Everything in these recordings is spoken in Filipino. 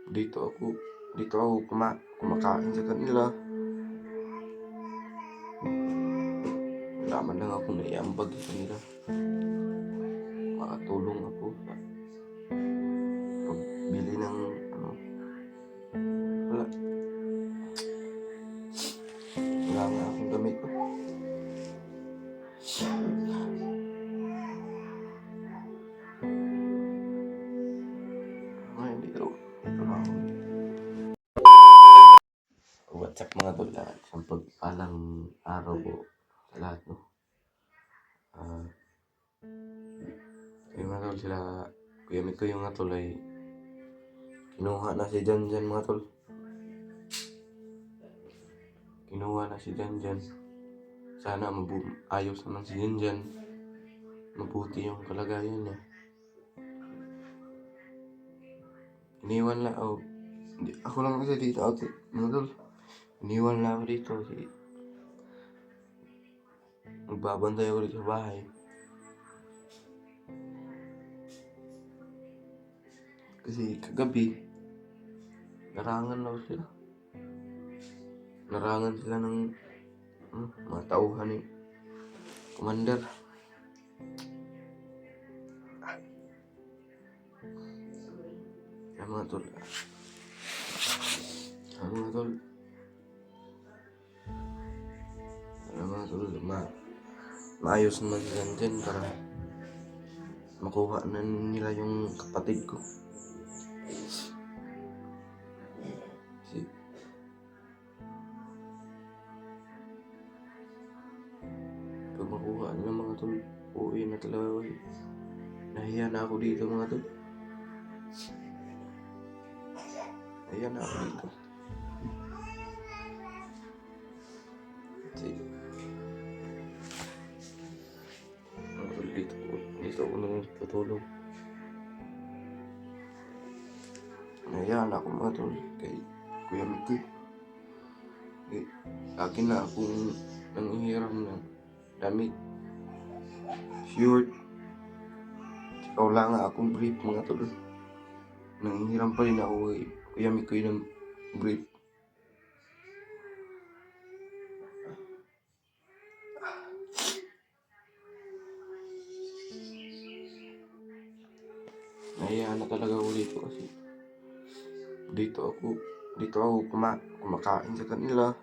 Dito ako dito ako kumakain sa kanila. Wala man lang akong naiambag sa kanila. Makatulong ako sa pagbili ng wala. Wala nga akong gamit ko. Ay, dito na ako. What's up mga tol? Isang pagpalang araw po sa lahat, no? Yung mga tol, sila Kuya Miko yung mga tol ay kinuha na si Janjan mga tol. Kinuha na si Janjan. Sana ayos naman si Janjan. Mabuti yung kalagayan niya. Iniwan lang ako. Ako lang kasi dito mga tol. Iniwan lang ako dito kasi magbabantay ako dito sa bahay. Kasi kagabi, narangan sila ng mga tauhan ni Commander. Mga tol, maayos naman dyan para makuha na nila yung kapatid ko. Kasi pag makuha nila mga tol, uwi na talaga. Nahiya na ako dito mga tol. Nahiya na ako dito. Kasi mga tol, dito ako naman patulog. Nahiya na ako mga tol kay Kuya Miko. Akin na akong nanghihiram ng damit, shirt. Wala nga akong brief mga tol. Nanghihiram pa rin ako kay Kuya Miko ng brief. Nahiya na talaga ako dito kasi dito ako kumakain sa kanila.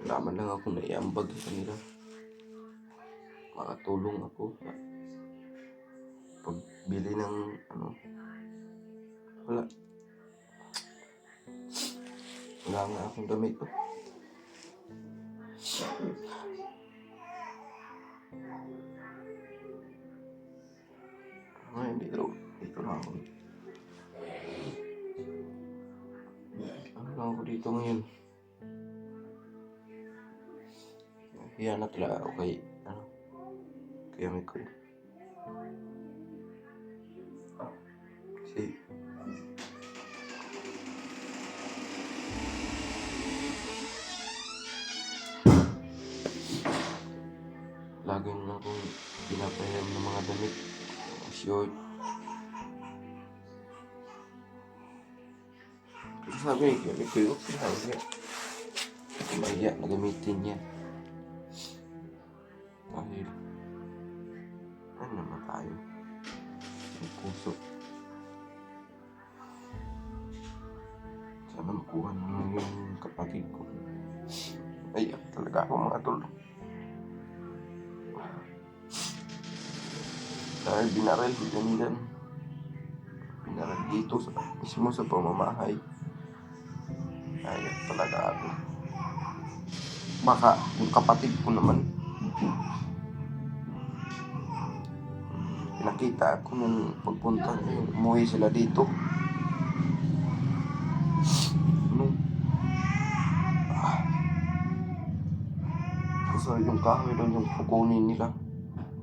Wala man lang akong naiambag sa kanila. Makatulong ako sa pagbili ng wala. Wala nga akong gamit ko. Ay, dito na ako. Ano lang ako dito ngayon? Hiya na talaga ako kay Kuya Miko. Kasi lagi na akong pinapahiram ng mga damit, short. Sabi ni Kuya Miko, mahiya na gamitin niya. Dahil ano naman tayo? May puso. Sana makuha naman yung kapatid ko. Ay, talaga ako mga tol. Dahil binaril si Janjan. Binaril dito mismo sa pamamahay. Ay, talaga ako. Baka yung kapatid ko naman. Pinakita ako nung pagpunta nyo. Umuwi sila dito. Kasi yung kahoy daw yung kukunin nila.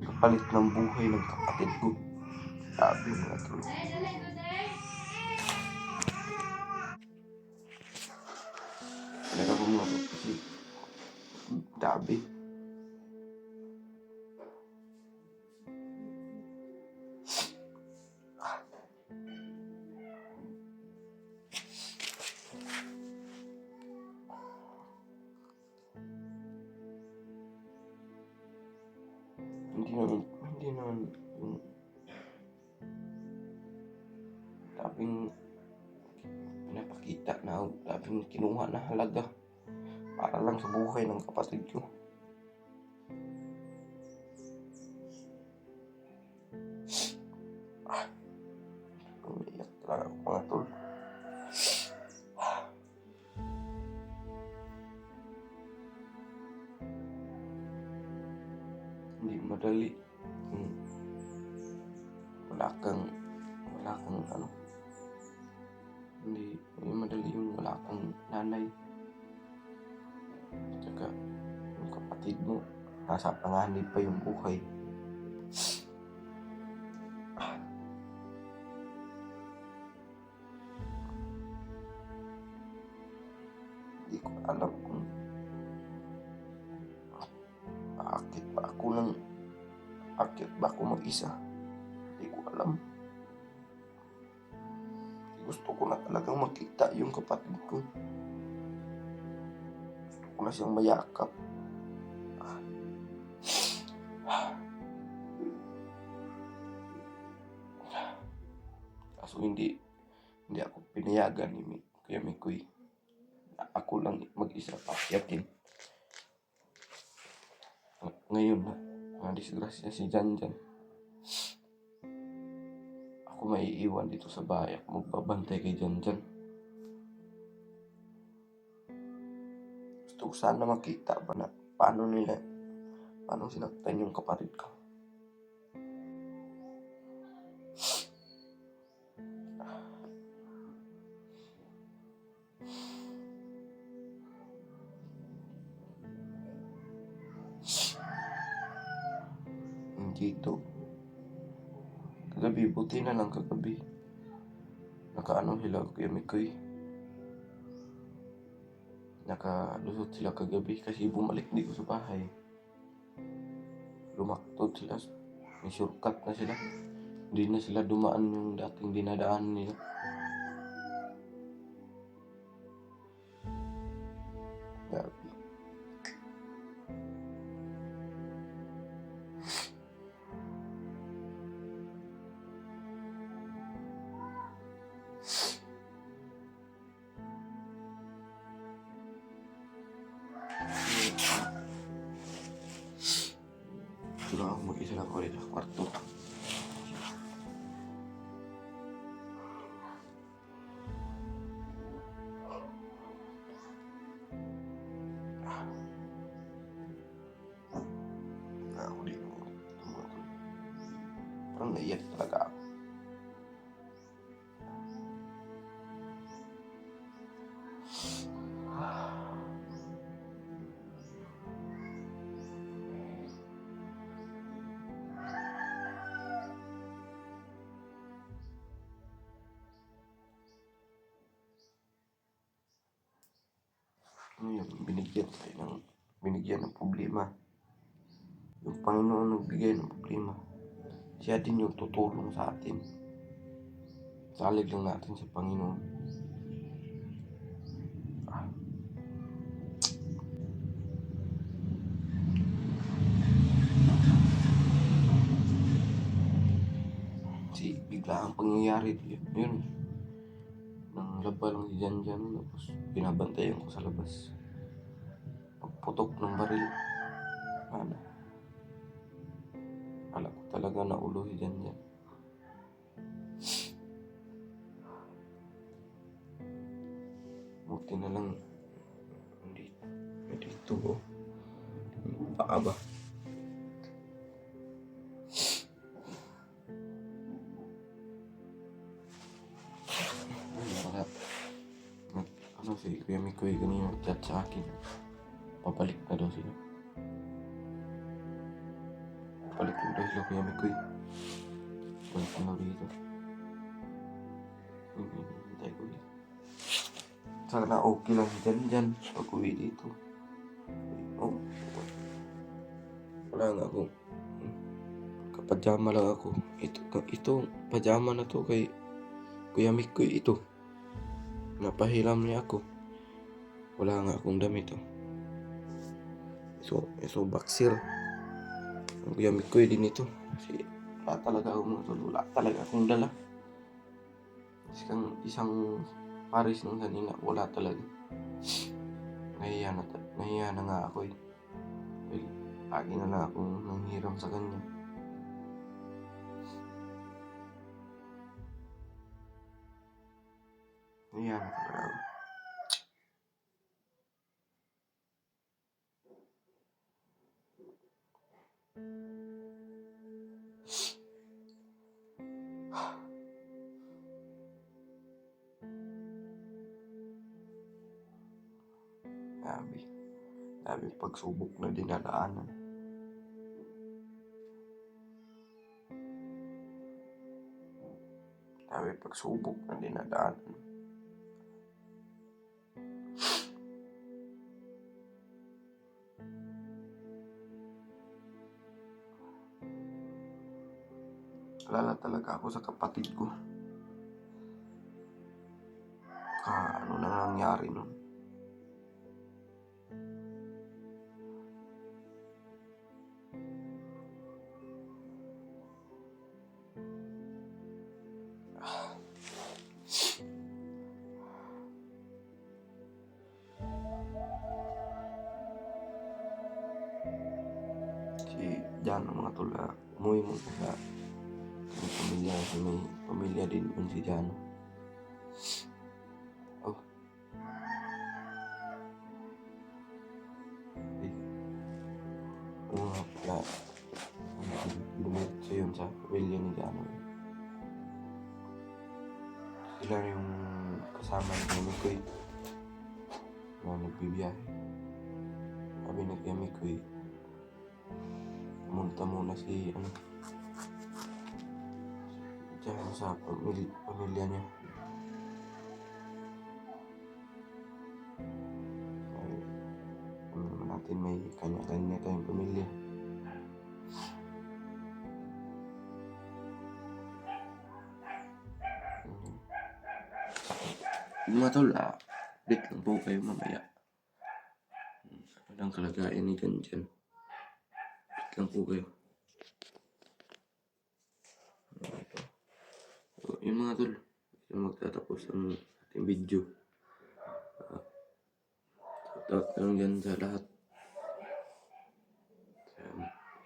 Kapalit ng buhay ng kapatid ko. Sabi mga tol. Talaga ko mga tol kasi dabi. naman yung daming pinapakita na daming kinuha na halaga para lang sa buhay ng kapatid ko. Umiiyak talaga ako mga tol. Hindi madali kung wala kang ano, hindi madali yung wala kang nanay, tsaka yung kapatid mo nasa panganib pa yung buhay. Hindi ko alam kung aakyat ba ako mag-isa. Hindi ko alam. Gusto ko na talagang makita yung kapatid ko. Gusto ko na siyang mayakap. Kaso hindi ako pinayagan ni Kuya Mikoy. Ako lang mag-isa paakyatin. Ngayon na disgrasya si Janjan, ako maiiwan dito sa bahay. Ako magbabantay kay Janjan. Gusto ko sana makita ba na paano sinaktan yung kapatid ko. Dito kagabi, buti na lang kagabi nakaano sila Kuya Mikoy, nakalusot sila kagabi kasi bumalik dito sa bahay. Lumaktod sila, may shortcut na sila, hindi na sila dumaan yung dating dinadaan nila. Grabe. Ito lang ako mag-isa lang ako rin sa kwarto. Ako dito. Parang naiyak talaga ako. Yung binigyan ng problema. Yung Panginoon nagbigay ng problema. Siya din yung tutulong sa atin. Salig lang natin sa Panginoon. Kasi bigla ang pangyayari yun. Nang laba lang si Janjan, tapos binabantayan ko sa labas. Pagputok ng baril, akala ko talaga naulo si Janjan. Buti na lang dito ko paa ba. Si Kuya Mikoy kanina nag-chat sa akin. Pabalik na daw sila. Balik na daw sila Kuya Mikoy. Balik na daw dito. Hintay ko dito. Sana okay lang dyan pag uwi dito. Oh, wala nga ako. Kapajama lang ako. Ito pajama na to kay Kuya Mikoy ito. Napahiram niya ako. Wala nga akong damit. So boxer. Ang Kuya Mikoy din ito. Kasi wala talaga ako mga tol. Wala talaga akong dala. Isang pares ng kanina. Wala talaga. Nahiya na nga ako eh. Dahil lagi na lang akong nanghiram sa kanya. Nahiya na talaga ako. Grabe pagsubok na dinadaanan. Grabe pagsubok na dinadaanan. Alala talaga ako sa kapatid ko. Ano na nangyari nun. Si Jan, mga tula, umuwi mo sa pamilya. May pamilya din yun si Jan. Oh. Okay. Oo nga pala. Dumiretso yun sa pamilya ni Jan. Sila yung kasama ni Kuya Mikoy na nagbibiyahe. Sabi ni Kuya Mikoy, pumunta muna si diyan sa pamilya niya. Ay, naman natin may kanya-kanya tayong pamilya. Mga tol, update lang po kayo mamaya. Ano lang kalagayan ni Jan dyan. Update lang po kayo. So, yun mga tol, yung magtatapos ang ating video. Shoutout lang dyan sa lahat.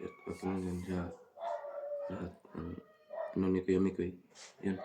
Shoutout lang dyan sa lahat ng ni Kuya Mikoy. Yun.